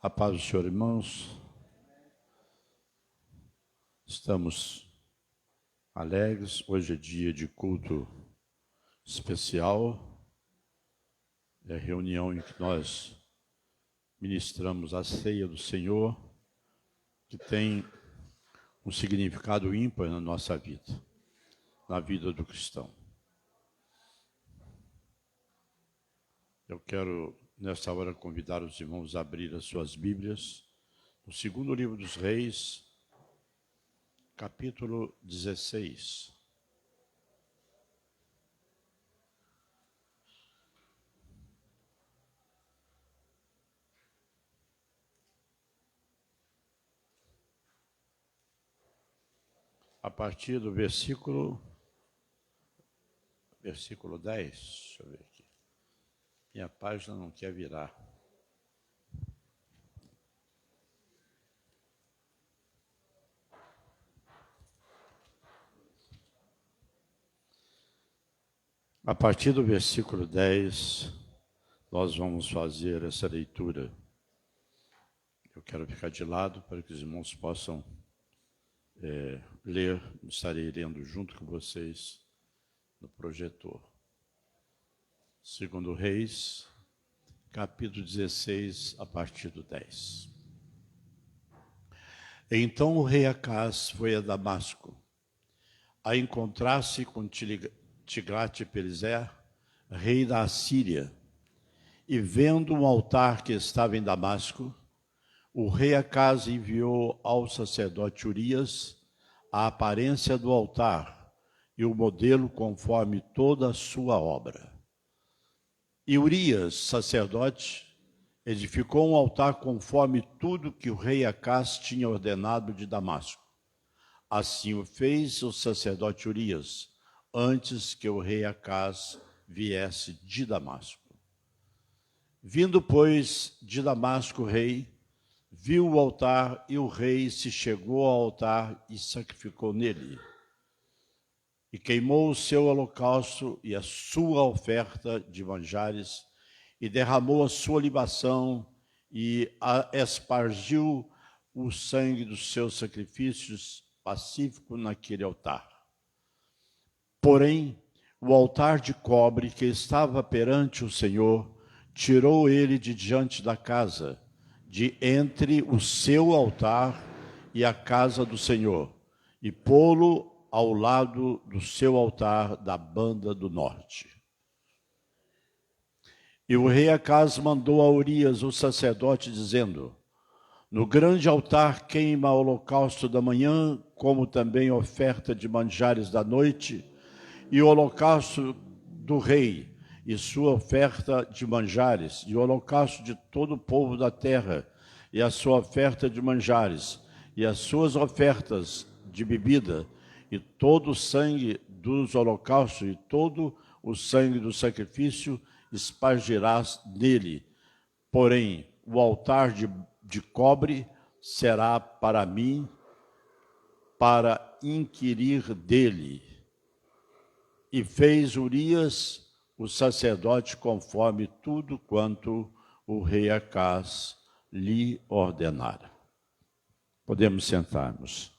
A paz do Senhor, irmãos. Estamos alegres. Hoje é dia de culto especial. É a reunião em que nós ministramos a ceia do Senhor, que tem um significado ímpar na nossa vida, na vida do cristão. Eu quero, nesta hora, convidar os irmãos a abrir as suas Bíblias no segundo livro dos Reis, capítulo 16. A partir do versículo 10, deixa eu ver aqui. Minha página não quer virar. A partir do versículo 10, nós vamos fazer essa leitura. Eu quero ficar de lado para que os irmãos possam ler, estarei lendo junto com vocês no projetor. Segundo Reis, capítulo 16, a partir do 10. Então o rei Acaz foi a Damasco, a encontrar-se com Tiglat-Pileser, rei da Assíria, e vendo um altar que estava em Damasco, o rei Acaz enviou ao sacerdote Urias a aparência do altar e o modelo conforme toda a sua obra. E Urias, sacerdote, edificou um altar conforme tudo que o rei Acaz tinha ordenado de Damasco. Assim o fez o sacerdote Urias, antes que o rei Acaz viesse de Damasco. Vindo, pois, de Damasco o rei, viu o altar e o rei se chegou ao altar e sacrificou nele. E queimou o seu holocausto e a sua oferta de manjares, e derramou a sua libação e espargiu o sangue dos seus sacrifícios pacíficos naquele altar. Porém, o altar de cobre que estava perante o Senhor, tirou ele de diante da casa, de entre o seu altar e a casa do Senhor, e pô-lo ao lado do seu altar da banda do norte. E o rei Acaz mandou a Urias, o sacerdote, dizendo: no grande altar queima holocausto da manhã, como também oferta de manjares da noite, e o holocausto do rei, e sua oferta de manjares, e o holocausto de todo o povo da terra, e a sua oferta de manjares, e as suas ofertas de bebida, e todo o sangue dos holocaustos, e todo o sangue do sacrifício, espargirás nele. Porém, o altar de cobre será para mim, para inquirir dele. E fez Urias, o sacerdote, conforme tudo quanto o rei Acaz lhe ordenara. Podemos sentar-nos.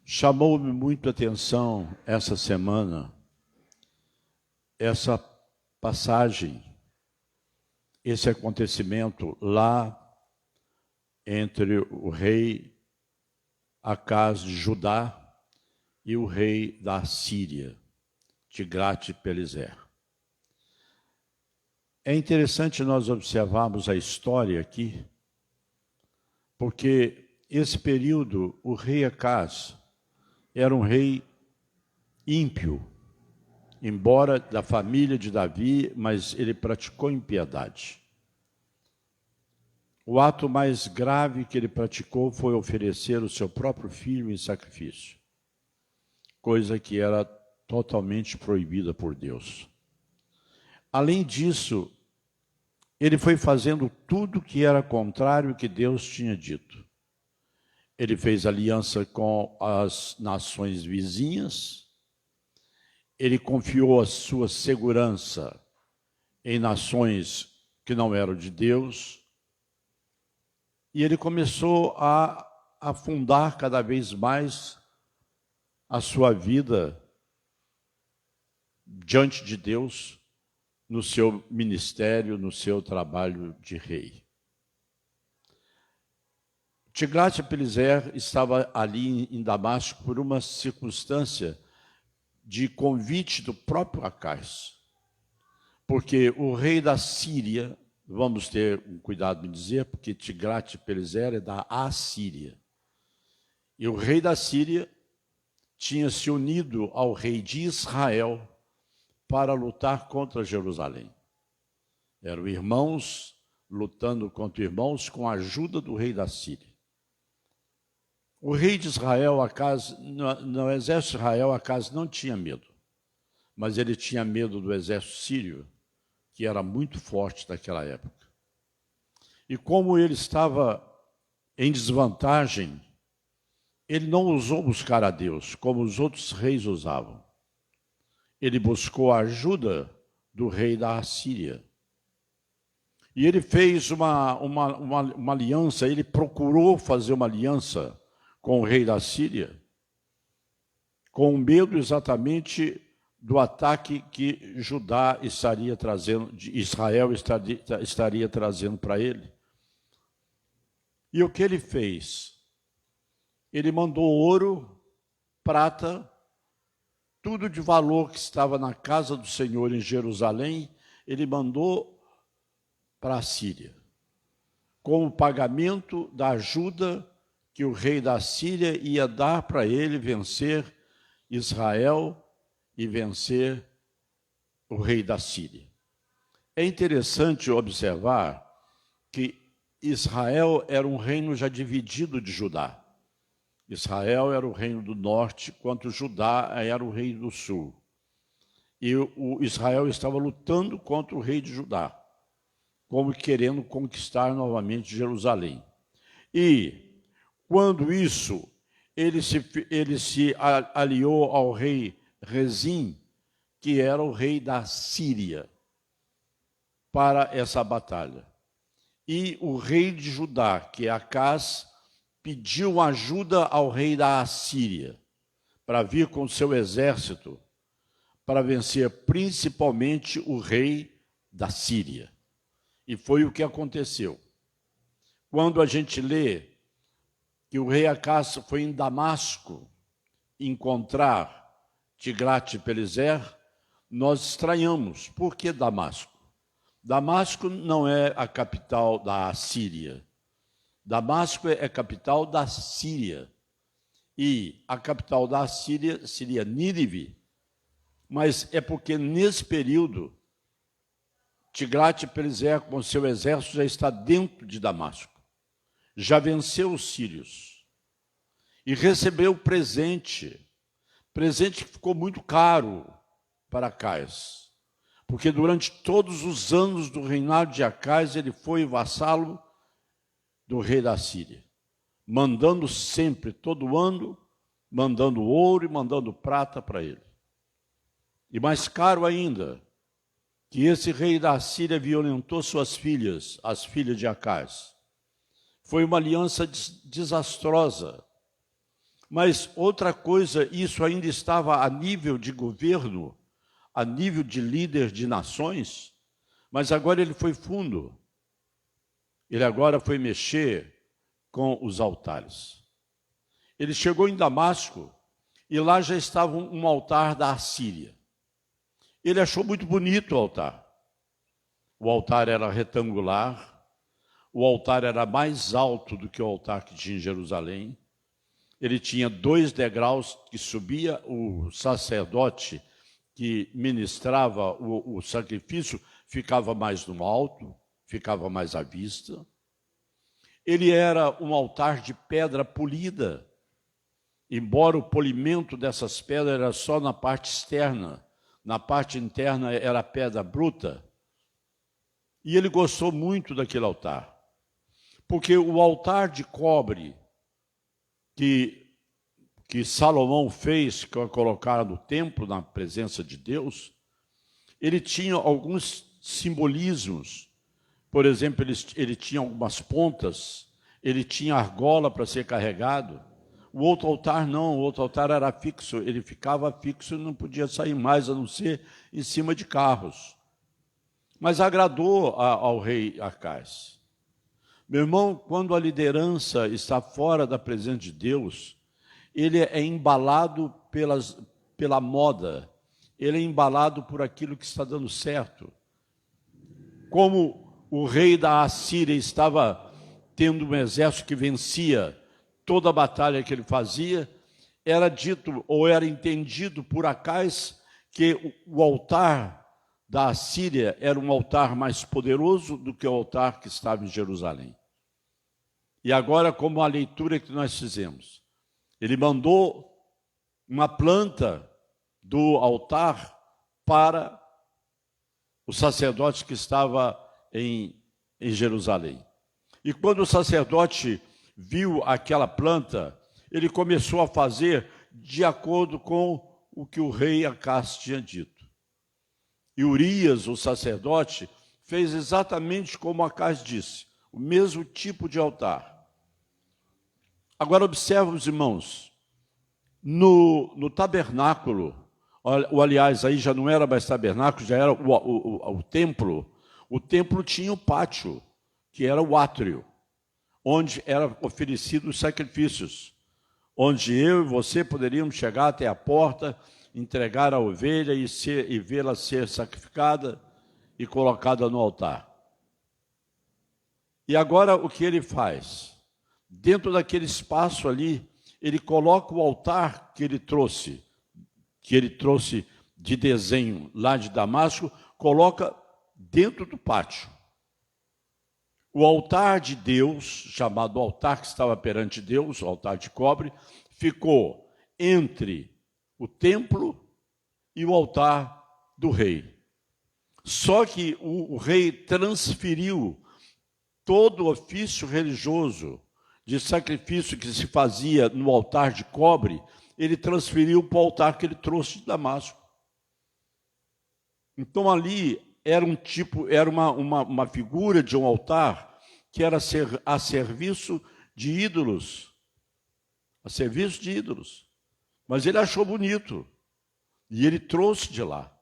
Chamou-me muito a atenção essa semana essa passagem, esse acontecimento lá entre o rei Acaz de Judá e o rei da Síria, Tiglat-Pileser. É interessante nós observarmos a história aqui, porque esse período, o rei Acaz era um rei ímpio, embora da família de Davi, mas ele praticou impiedade. O ato mais grave que ele praticou foi oferecer o seu próprio filho em sacrifício, coisa que era totalmente proibida por Deus. Além disso, ele foi fazendo tudo que era contrário ao que Deus tinha dito. Ele fez aliança com as nações vizinhas, ele confiou a sua segurança em nações que não eram de Deus, e ele começou a afundar cada vez mais a sua vida diante de Deus, no seu ministério, no seu trabalho de rei. Tiglat-Pileser estava ali em Damasco por uma circunstância de convite do próprio Acais, porque o rei da Síria, vamos ter um cuidado em dizer, porque Tiglat-Pileser é da Assíria, e o rei da Síria tinha se unido ao rei de Israel para lutar contra Jerusalém. Eram irmãos lutando contra irmãos com a ajuda do rei da Síria. O rei de Israel, Acais, no exército de Israel, Acais não tinha medo, mas ele tinha medo do exército sírio, que era muito forte naquela época. E como ele estava em desvantagem, ele não ousou buscar a Deus, como os outros reis usavam. Ele buscou a ajuda do rei da Assíria. E ele fez uma aliança, ele procurou fazer uma aliança com o rei da Síria, com medo exatamente do ataque que Judá estaria trazendo, Israel estaria trazendo para ele. E o que ele fez? Ele mandou ouro, prata, tudo de valor que estava na casa do Senhor em Jerusalém, ele mandou para a Síria, como pagamento da ajuda que o rei da Síria ia dar para ele vencer Israel e vencer o rei da Síria. É interessante observar que Israel era um reino já dividido de Judá. Israel era o reino do norte, enquanto Judá era o reino do sul. E o Israel estava lutando contra o rei de Judá, como querendo conquistar novamente Jerusalém. E quando isso, ele se aliou ao rei Rezim, que era o rei da Síria, para essa batalha. E o rei de Judá, que é Acás, pediu ajuda ao rei da Assíria, para vir com seu exército, para vencer principalmente o rei da Síria. E foi o que aconteceu. Quando a gente lê que o rei Acás foi em Damasco encontrar Tiglat-Pileser, nós estranhamos. Por que Damasco? Damasco não é a capital da Assíria. Damasco é a capital da Síria. E a capital da Síria seria Nínive. Mas é porque nesse período, Tiglat-Pileser com seu exército já está dentro de Damasco. Já venceu os sírios e recebeu presente que ficou muito caro para Acais, porque durante todos os anos do reinado de Acais ele foi vassalo do rei da Síria, mandando sempre, todo ano, mandando ouro e mandando prata para ele. E mais caro ainda, que esse rei da Síria violentou suas filhas, as filhas de Acais. Foi uma aliança desastrosa. Mas outra coisa, isso ainda estava a nível de governo, a nível de líder de nações, mas agora ele foi fundo. Ele agora foi mexer com os altares. Ele chegou em Damasco e lá já estava um altar da Assíria. Ele achou muito bonito o altar. O altar era retangular, o altar era mais alto do que o altar que tinha em Jerusalém. Ele tinha 2 degraus que subia, o sacerdote que ministrava o sacrifício ficava mais no alto, ficava mais à vista. Ele era um altar de pedra polida, embora o polimento dessas pedras era só na parte externa, na parte interna era pedra bruta. E ele gostou muito daquele altar, porque o altar de cobre que Salomão fez, que colocaram no templo, na presença de Deus, ele tinha alguns simbolismos. Por exemplo, ele tinha algumas pontas, ele tinha argola para ser carregado. O outro altar não, o outro altar era fixo, ele ficava fixo e não podia sair mais, a não ser em cima de carros. Mas agradou ao rei Acais. Meu irmão, quando a liderança está fora da presença de Deus, ele é embalado pela moda, ele é embalado por aquilo que está dando certo. Como o rei da Assíria estava tendo um exército que vencia toda a batalha que ele fazia, era dito ou era entendido por Acais que o altar da Assíria era um altar mais poderoso do que o altar que estava em Jerusalém. E agora, como a leitura que nós fizemos, ele mandou uma planta do altar para o sacerdote que estava em Jerusalém. E quando o sacerdote viu aquela planta, ele começou a fazer de acordo com o que o rei Acás tinha dito. E Urias, o sacerdote, fez exatamente como Acás disse, o mesmo tipo de altar. Agora observa, os irmãos, no tabernáculo, aliás, aí já não era mais tabernáculo, já era o templo. O templo tinha o pátio, que era o átrio, onde eram oferecidos os sacrifícios, onde eu e você poderíamos chegar até a porta, entregar a ovelha e vê-la ser sacrificada e colocada no altar. E agora o que ele faz? Dentro daquele espaço ali, ele coloca o altar que ele trouxe de desenho lá de Damasco, coloca dentro do pátio. O altar de Deus, chamado altar que estava perante Deus, o altar de cobre, ficou entre o templo e o altar do rei. Só que o rei transferiu todo o ofício religioso de sacrifício que se fazia no altar de cobre, ele transferiu para o altar que ele trouxe de Damasco. Então ali era uma figura de um altar que era a serviço de ídolos. A serviço de ídolos. Mas ele achou bonito. E ele trouxe de lá.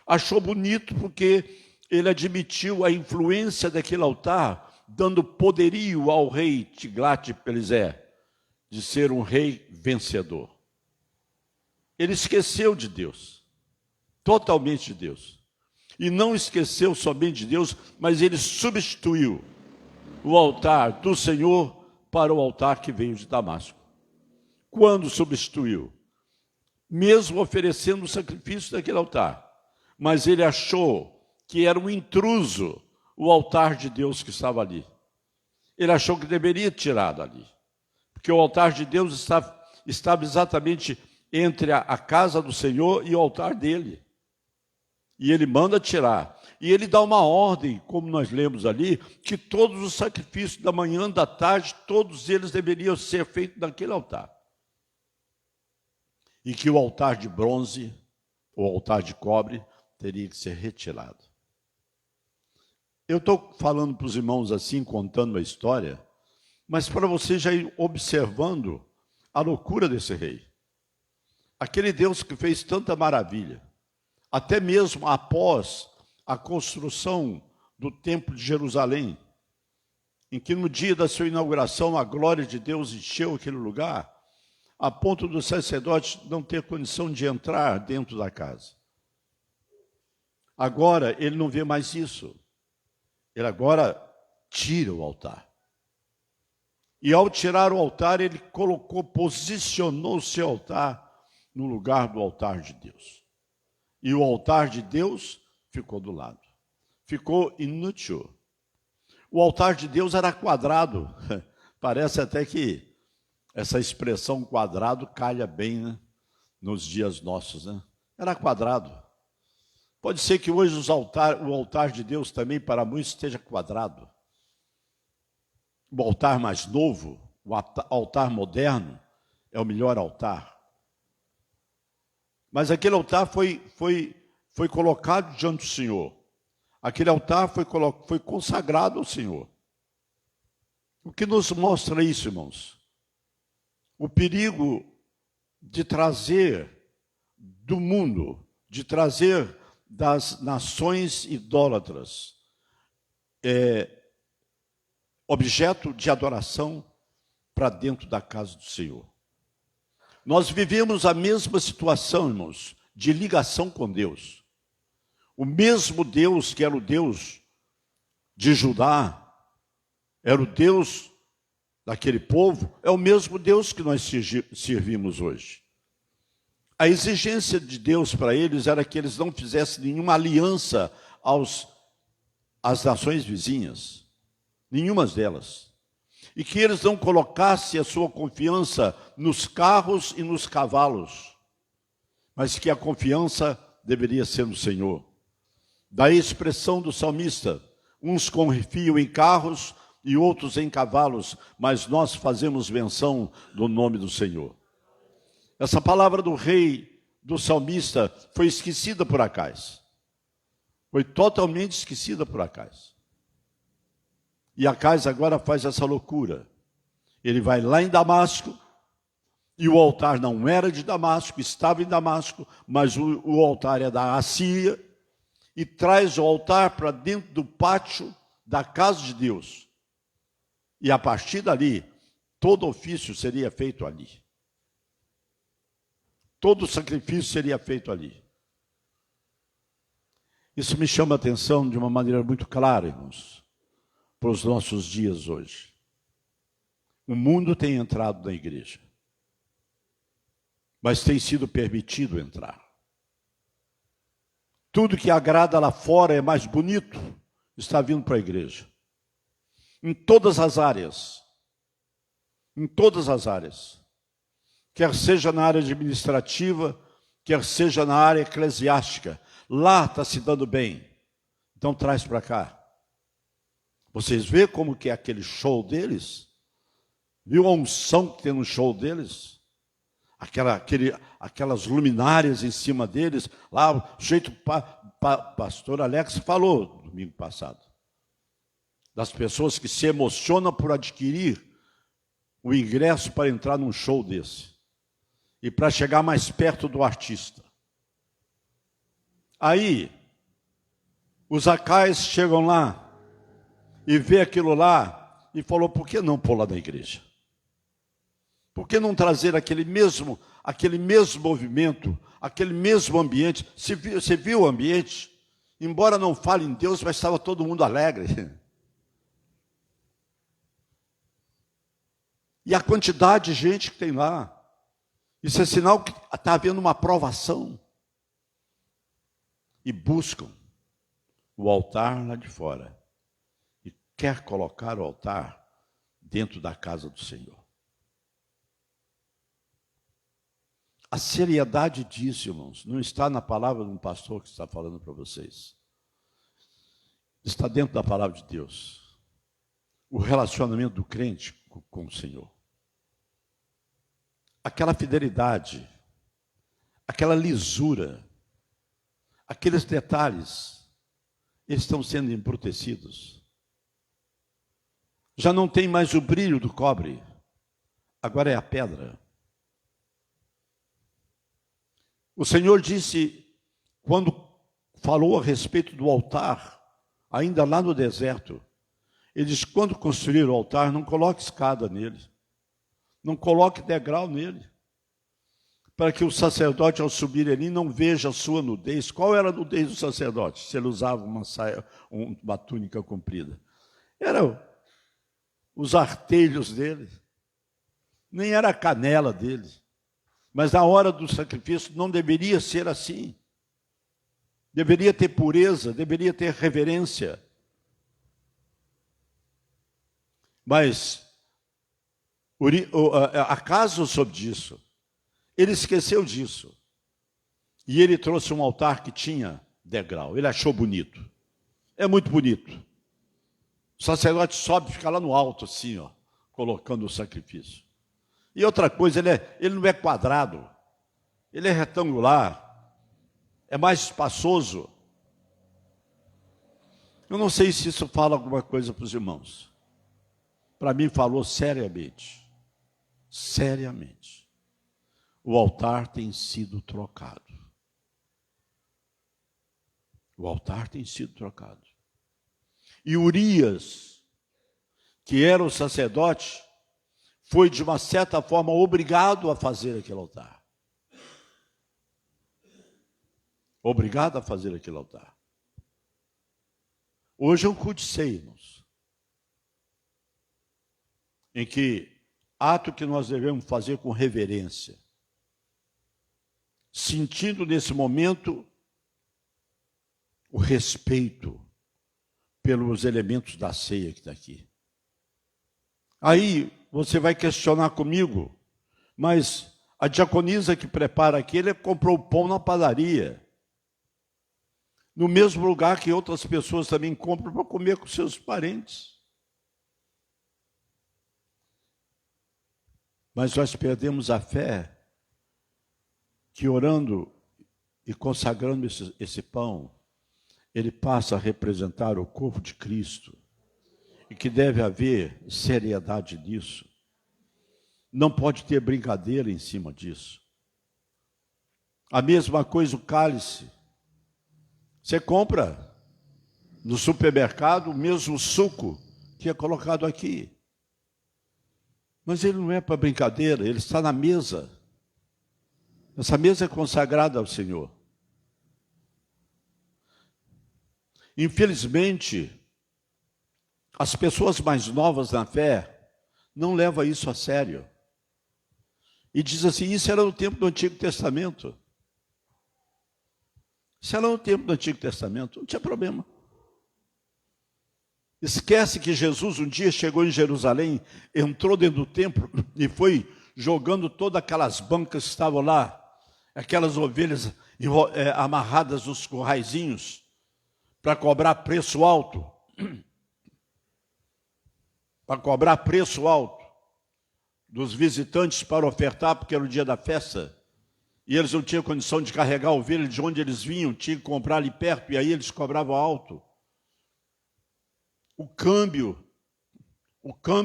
Achou bonito porque ele admitiu a influência daquele altar, dando poderio ao rei Tiglat-Pileser de ser um rei vencedor. Ele esqueceu de Deus, totalmente de Deus. E não esqueceu somente de Deus, mas ele substituiu o altar do Senhor para o altar que veio de Damasco. Quando substituiu? Mesmo oferecendo o sacrifício daquele altar. Mas ele achou que era um intruso o altar de Deus que estava ali. Ele achou que deveria tirar dali. Porque o altar de Deus estava exatamente entre a casa do Senhor e o altar dele. E ele manda tirar. E ele dá uma ordem, como nós lemos ali, que todos os sacrifícios da manhã, da tarde, todos eles deveriam ser feitos naquele altar. E que o altar de bronze, o altar de cobre, teria que ser retirado. Eu estou falando para os irmãos assim, contando a história, mas para você já ir observando a loucura desse rei. Aquele Deus que fez tanta maravilha, até mesmo após a construção do Templo de Jerusalém, em que no dia da sua inauguração a glória de Deus encheu aquele lugar, a ponto do sacerdote não ter condição de entrar dentro da casa. Agora ele não vê mais isso. Ele agora tira o altar. E ao tirar o altar, ele posicionou o seu altar no lugar do altar de Deus. E o altar de Deus ficou do lado. Ficou inútil. O altar de Deus era quadrado. Parece até que essa expressão quadrado calha bem, né, nos dias nossos, né? Era quadrado. Pode ser que hoje o altar de Deus também para muitos esteja quadrado. O altar mais novo, o altar moderno, é o melhor altar. Mas aquele altar foi colocado diante do Senhor. Aquele altar foi consagrado ao Senhor. O que nos mostra isso, irmãos? O perigo de trazer do mundo, de trazer das nações idólatras, objeto de adoração para dentro da casa do Senhor. Nós vivemos a mesma situação, irmãos, de ligação com Deus. O mesmo Deus que era o Deus de Judá, era o Deus daquele povo, é o mesmo Deus que nós servimos hoje. A exigência de Deus para eles era que eles não fizessem nenhuma aliança às nações vizinhas, nenhuma delas. E que eles não colocassem a sua confiança nos carros e nos cavalos, mas que a confiança deveria ser no Senhor. Daí a expressão do salmista: uns confiam em carros e outros em cavalos, mas nós fazemos menção do nome do Senhor. Essa palavra do rei, do salmista, foi esquecida por Acais. Foi totalmente esquecida por Acais. E Acais agora faz essa loucura. Ele vai lá em Damasco, e o altar não era de Damasco, estava em Damasco, mas o altar é da Assíria, e traz o altar para dentro do pátio da casa de Deus. E a partir dali, todo ofício seria feito ali. Todo sacrifício seria feito ali. Isso me chama a atenção de uma maneira muito clara, irmãos, para os nossos dias hoje. O mundo tem entrado na igreja, mas tem sido permitido entrar. Tudo que agrada lá fora é mais bonito, está vindo para a igreja. Em todas as áreas. Em todas as áreas. Quer seja na área administrativa, quer seja na área eclesiástica. Lá está se dando bem. Então traz para cá. Vocês veem como que é aquele show deles? Viu a unção que tem no show deles? Aquelas luminárias em cima deles. Lá, o jeito pastor Alex falou domingo passado. Das pessoas que se emocionam por adquirir o ingresso para entrar num show desse. E para chegar mais perto do artista. Aí, os Acais chegam lá e vê aquilo lá e falou: por que não pôr lá na igreja? Por que não trazer aquele mesmo movimento, aquele mesmo ambiente? Você viu o ambiente? Embora não fale em Deus, mas estava todo mundo alegre. E a quantidade de gente que tem lá. Isso é sinal que está havendo uma aprovação. E buscam o altar lá de fora. E quer colocar o altar dentro da casa do Senhor. A seriedade disso, irmãos, não está na palavra de um pastor que está falando para vocês. Está dentro da palavra de Deus. O relacionamento do crente com o Senhor. Aquela fidelidade, aquela lisura, aqueles detalhes, eles estão sendo embrutecidos. Já não tem mais o brilho do cobre, agora é a pedra. O Senhor disse, quando falou a respeito do altar, ainda lá no deserto, ele disse: quando construir o altar, não coloque escada nele. Não coloque degrau nele, para que o sacerdote, ao subir ali, não veja a sua nudez. Qual era a nudez do sacerdote? Se ele usava uma saia, uma túnica comprida. Eram os artelhos dele, nem era a canela dele. Mas na hora do sacrifício não deveria ser assim. Deveria ter pureza, deveria ter reverência. Mas acaso soube disso. Ele esqueceu disso. E ele trouxe um altar que tinha degrau. Ele achou bonito. É muito bonito. O sacerdote sobe e fica lá no alto, assim, ó, colocando o sacrifício. E outra coisa, ele não é quadrado. Ele é retangular. É mais espaçoso. Eu não sei se isso fala alguma coisa para os irmãos. Para mim falou seriamente. Seriamente. O altar tem sido trocado. O altar tem sido trocado. E Urias, que era o sacerdote, foi de uma certa forma obrigado a fazer aquele altar. Obrigado a fazer aquele altar. Hoje é um culto de ceia, irmãos, em que ato que nós devemos fazer com reverência, sentindo nesse momento o respeito pelos elementos da ceia que está aqui. Aí você vai questionar comigo, mas a diaconisa que prepara aqui, ele comprou pão na padaria, no mesmo lugar que outras pessoas também compram para comer com seus parentes. Mas nós perdemos a fé que orando e consagrando esse pão, ele passa a representar o corpo de Cristo e que deve haver seriedade nisso. Não pode ter brincadeira em cima disso. A mesma coisa o cálice. Você compra no supermercado o mesmo suco que é colocado aqui. Mas ele não é para brincadeira, ele está na mesa. Essa mesa é consagrada ao Senhor. Infelizmente, as pessoas mais novas na fé não levam isso a sério. E diz assim, isso era no tempo do Antigo Testamento. Isso era no tempo do Antigo Testamento, não tinha problema. Esquece que Jesus um dia chegou em Jerusalém, entrou dentro do templo e foi jogando todas aquelas bancas que estavam lá, aquelas ovelhas amarradas nos curraizinhos, para cobrar preço alto. Para cobrar preço alto dos visitantes para ofertar, porque era o dia da festa. E eles não tinham condição de carregar a ovelha de onde eles vinham, tinham que comprar ali perto, e aí eles cobravam alto. O câmbio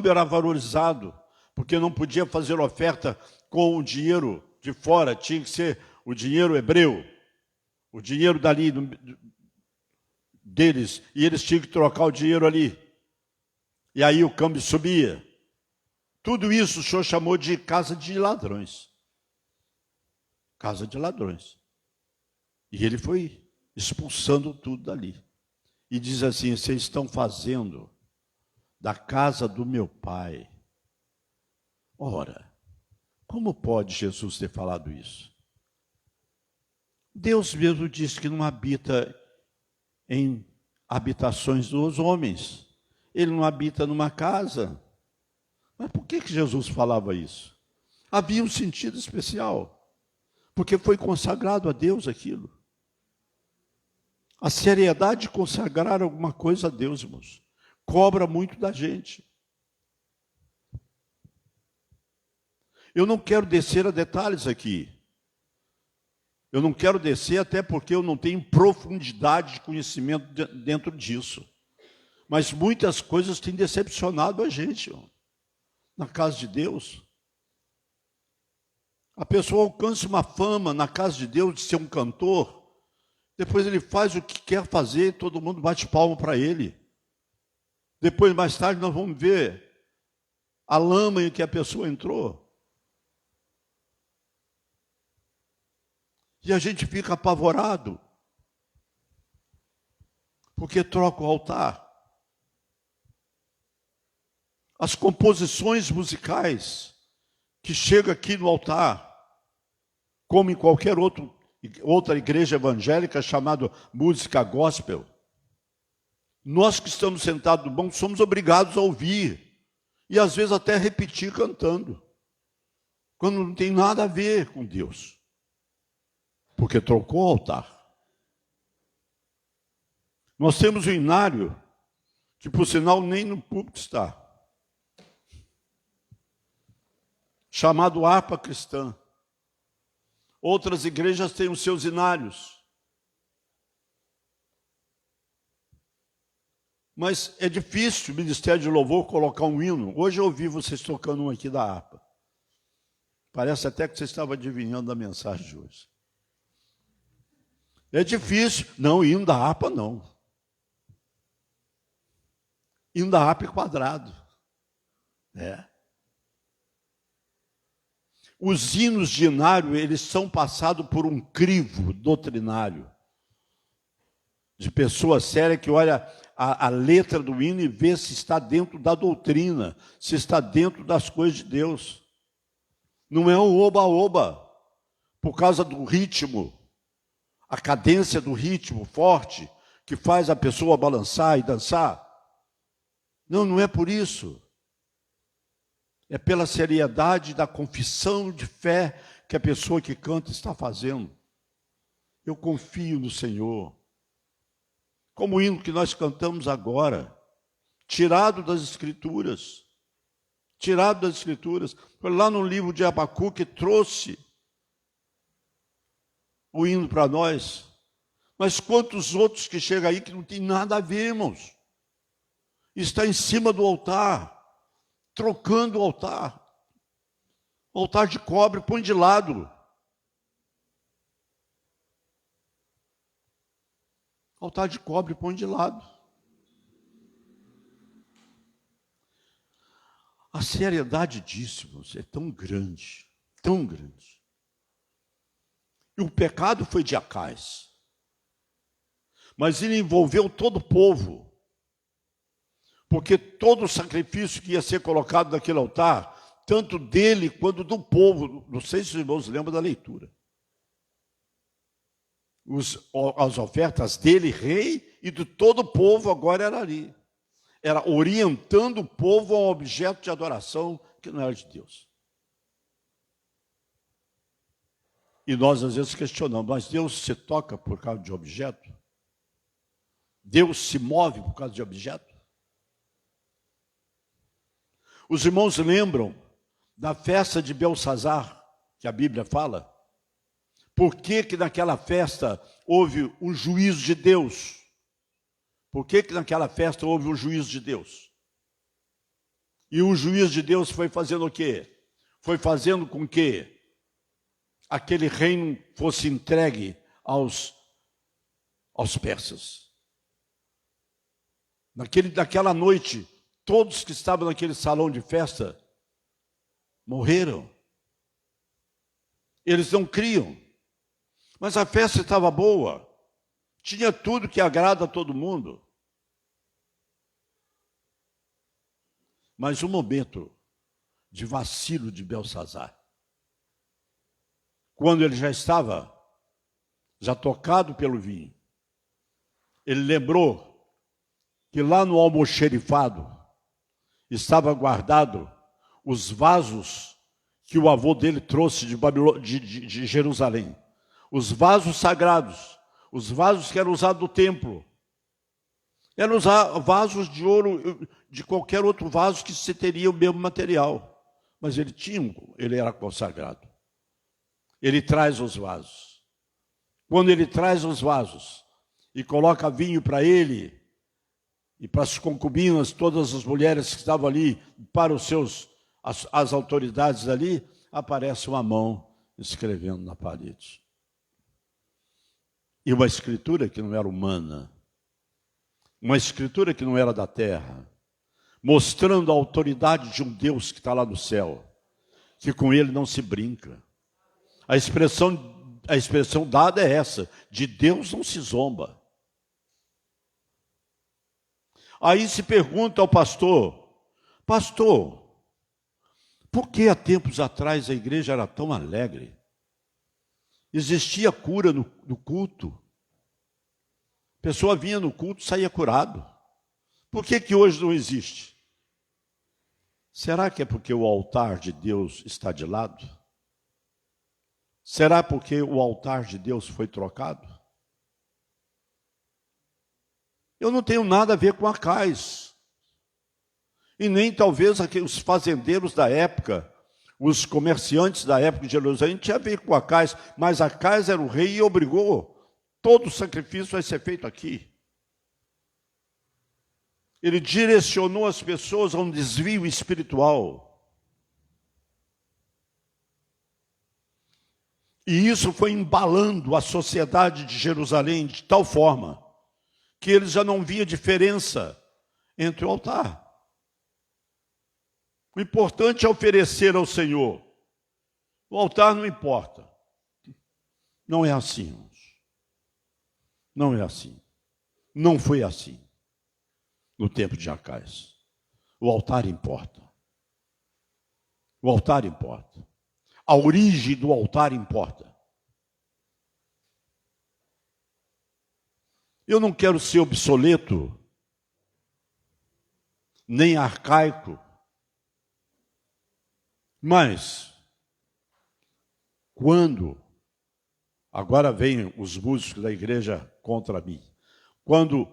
era valorizado, porque não podia fazer oferta com o dinheiro de fora, tinha que ser o dinheiro hebreu, o dinheiro dali deles, e eles tinham que trocar o dinheiro ali. E aí o câmbio subia. Tudo isso o senhor chamou de casa de ladrões. Casa de ladrões. E ele foi expulsando tudo dali. E diz assim, vocês estão fazendo da casa do meu pai. Ora, como pode Jesus ter falado isso? Deus mesmo disse que não habita em habitações dos homens. Ele não habita numa casa. Mas por que Jesus falava isso? Havia um sentido especial. Porque foi consagrado a Deus aquilo. A seriedade de consagrar alguma coisa a Deus, irmãos, cobra muito da gente. Eu não quero descer a detalhes aqui. Eu não quero descer até porque eu não tenho profundidade de conhecimento dentro disso. Mas muitas coisas têm decepcionado a gente, irmão, na casa de Deus. A pessoa alcança uma fama na casa de Deus de ser um cantor, depois ele faz o que quer fazer, todo mundo bate palma para ele. Depois, mais tarde, nós vamos ver a lama em que a pessoa entrou. E a gente fica apavorado, porque troca o altar. As composições musicais que chegam aqui no altar, como em qualquer outra igreja evangélica chamada música gospel, nós que estamos sentados no banco somos obrigados a ouvir, e às vezes até repetir cantando, quando não tem nada a ver com Deus, porque trocou o altar. Nós temos um hinário, que por sinal nem no púlpito está, chamado harpa cristã. Outras igrejas têm os seus hinários. Mas é difícil o Ministério de Louvor colocar um hino. Hoje eu ouvi vocês tocando um aqui da harpa. Parece até que vocês estavam adivinhando a mensagem de hoje. É difícil. Não, hino da harpa não. Hino da harpa é quadrado. É. Os hinos de inário, eles são passados por um crivo doutrinário. De pessoa séria que olha a letra do hino e vê se está dentro da doutrina, se está dentro das coisas de Deus. Não é um oba-oba, por causa do ritmo, a cadência do ritmo forte, que faz a pessoa balançar e dançar. Não, não é por isso. É pela seriedade da confissão de fé que a pessoa que canta está fazendo. Eu confio no Senhor. Como o hino que nós cantamos agora, tirado das Escrituras. Tirado das Escrituras. Foi lá no livro de Abacuque que trouxe o hino para nós. Mas quantos outros que chegam aí que não tem nada a ver, irmãos? Está em cima do altar, trocando o altar. O altar de cobre põe de lado. O altar de cobre põe de lado. A seriedade disso, irmãos, é tão grande, tão grande. E o pecado foi de Acais. Mas ele envolveu todo o povo. Porque todo o sacrifício que ia ser colocado naquele altar, tanto dele quanto do povo, não sei se os irmãos lembram da leitura. As ofertas dele, rei, e de todo o povo agora era ali. Era orientando o povo a um objeto de adoração que não era de Deus. E nós às vezes questionamos, mas Deus se toca por causa de objeto? Deus se move por causa de objeto? Os irmãos lembram da festa de Belsazar, que a Bíblia fala? Por que que naquela festa houve um juízo de Deus? Por que que naquela festa houve um juízo de Deus? E o juízo de Deus foi fazendo o quê? Foi fazendo com que aquele reino fosse entregue aos persas. Naquela noite, todos que estavam naquele salão de festa morreram. Eles não criam. Mas a festa estava boa. Tinha tudo que agrada a todo mundo. Mas um momento de vacilo de Belsazar, quando ele já estava tocado pelo vinho, ele lembrou que lá no almoxerifado estava guardado os vasos que o avô dele trouxe de Jerusalém. Os vasos sagrados, os vasos que eram usados no templo. Eram vasos de ouro, de qualquer outro vaso que se teria o mesmo material. Mas ele era consagrado. Ele traz os vasos. Quando ele traz os vasos e coloca vinho para ele e para as concubinas, todas as mulheres que estavam ali, para as autoridades ali, aparece uma mão escrevendo na parede. E uma escritura que não era humana, uma escritura que não era da terra, mostrando a autoridade de um Deus que está lá no céu, que com ele não se brinca. A expressão dada é essa, de Deus não se zomba. Aí se pergunta ao pastor, por que há tempos atrás a igreja era tão alegre? Existia cura no culto. A pessoa vinha no culto e saía curado. Por que hoje não existe? Será que é porque o altar de Deus está de lado? Será porque o altar de Deus foi trocado? Eu não tenho nada a ver com Acais. E nem talvez os fazendeiros da época, os comerciantes da época de Jerusalém, tinha a ver com Acais, mas Acais era o rei e obrigou. Todo o sacrifício vai ser feito aqui. Ele direcionou as pessoas a um desvio espiritual. E isso foi embalando a sociedade de Jerusalém de tal forma que eles já não viam diferença entre o altar. O importante é oferecer ao Senhor. O altar não importa. Não é assim, irmãos. Não é assim. Não foi assim no tempo de Acais. O altar importa. O altar importa. A origem do altar importa. Eu não quero ser obsoleto, nem arcaico, mas quando, agora vêm os músicos da igreja contra mim, quando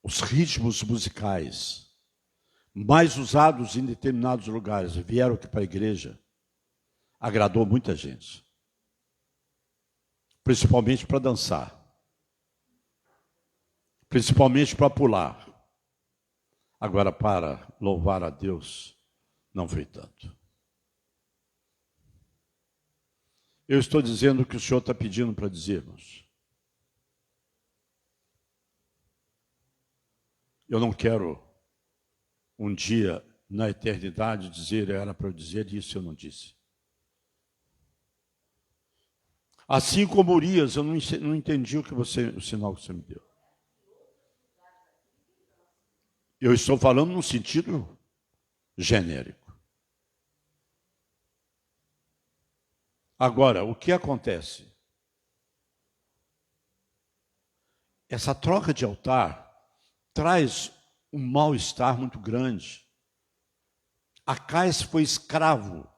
os ritmos musicais mais usados em determinados lugares vieram aqui para a igreja, agradou muita gente. Principalmente para dançar. Principalmente para pular. Agora, para louvar a Deus, não foi tanto. Eu estou dizendo o que o Senhor está pedindo para dizermos. Eu não quero um dia, na eternidade, dizer, era para eu dizer isso, eu não disse. Assim como Urias, eu não entendi o sinal que você me deu. Eu estou falando no sentido genérico. Agora, o que acontece? Essa troca de altar traz um mal-estar muito grande. Acais foi escravo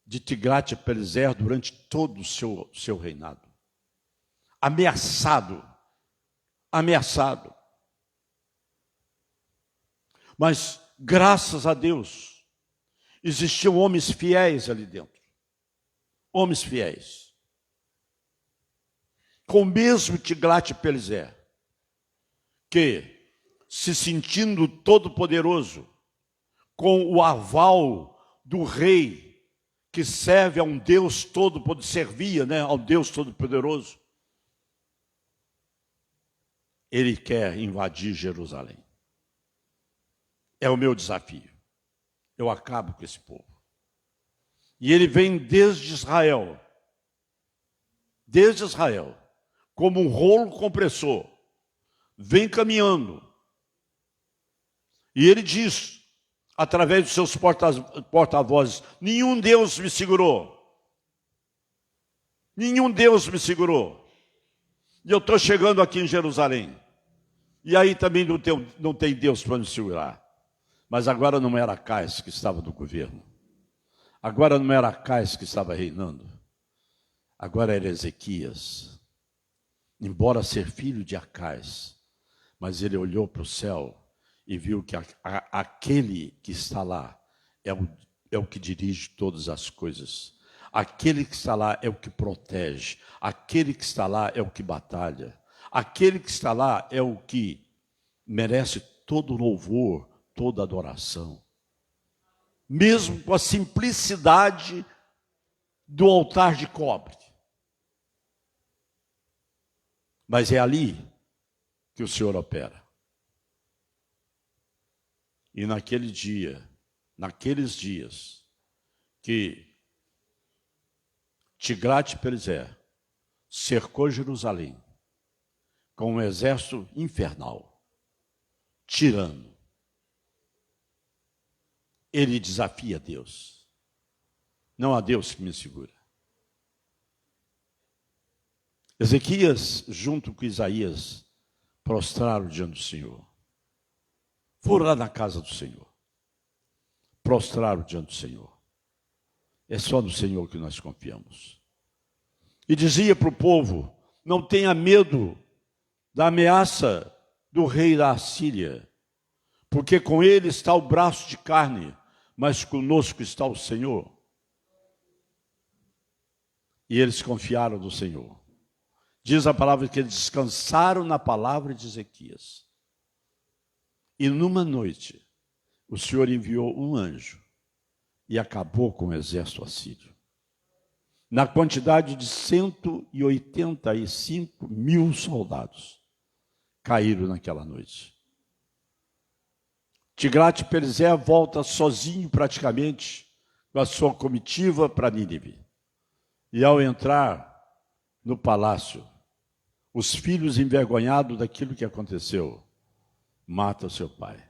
de Tiglat-Pileser durante todo o seu reinado. Ameaçado. Ameaçado. Mas, graças a Deus, existiam homens fiéis ali dentro. Homens fiéis. Com o mesmo Tiglat-Pileser, que, se sentindo todo-poderoso, com o aval do rei, que serve a um Deus todo-poderoso, servia, ao Deus todo-poderoso, ele quer invadir Jerusalém. É o meu desafio. Eu acabo com esse povo. E ele vem desde Israel, como um rolo compressor, vem caminhando. E ele diz, através dos seus porta-vozes, nenhum Deus me segurou. Nenhum Deus me segurou. E eu estou chegando aqui em Jerusalém. E aí também não tem Deus para me segurar. Mas agora não era Acais que estava no governo. Agora não era Acais que estava reinando. Agora era Ezequias. Embora ser filho de Acais, mas ele olhou para o céu e viu que aquele que está lá é o que dirige todas as coisas. Aquele que está lá é o que protege. Aquele que está lá é o que batalha. Aquele que está lá é o que merece todo louvor, toda adoração. Mesmo com a simplicidade do altar de cobre. Mas é ali que o Senhor opera. E naqueles dias, que Tiglat-Pileser cercou Jerusalém com um exército infernal, tirano, ele desafia Deus. Não há Deus que me segura. Ezequias, junto com Isaías, prostraram diante do Senhor. Foram lá na casa do Senhor. Prostraram diante do Senhor. É só no Senhor que nós confiamos. E dizia para o povo, não tenha medo da ameaça do rei da Assíria, porque com ele está o braço de carne, mas conosco está o Senhor. E eles confiaram no Senhor. Diz a palavra que eles descansaram na palavra de Ezequias. E numa noite, o Senhor enviou um anjo e acabou com o exército assírio. Na quantidade de 185 mil soldados caíram naquela noite. Tiglat-Pileser volta sozinho praticamente com a sua comitiva para Nínive. E ao entrar no palácio, os filhos envergonhados daquilo que aconteceu, matam seu pai.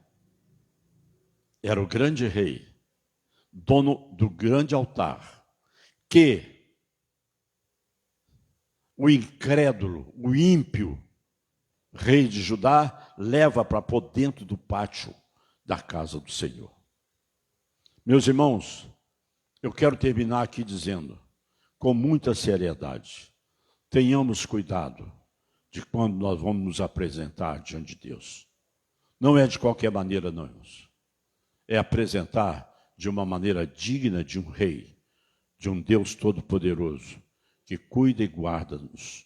Era o grande rei, dono do grande altar, que o incrédulo, o ímpio rei de Judá leva para pôr dentro do pátio da casa do Senhor. Meus irmãos, eu quero terminar aqui dizendo, com muita seriedade, tenhamos cuidado de quando nós vamos nos apresentar diante de Deus. Não é de qualquer maneira, não, irmãos. É apresentar de uma maneira digna de um rei, de um Deus todo-poderoso, que cuida e guarda-nos,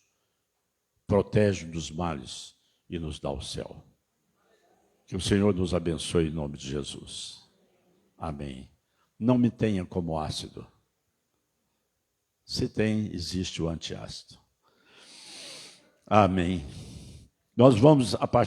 protege dos males e nos dá o céu. Que o Senhor nos abençoe em nome de Jesus. Amém. Não me tenha como ácido. Se tem, existe o antiácido. Amém. Nós vamos, a partir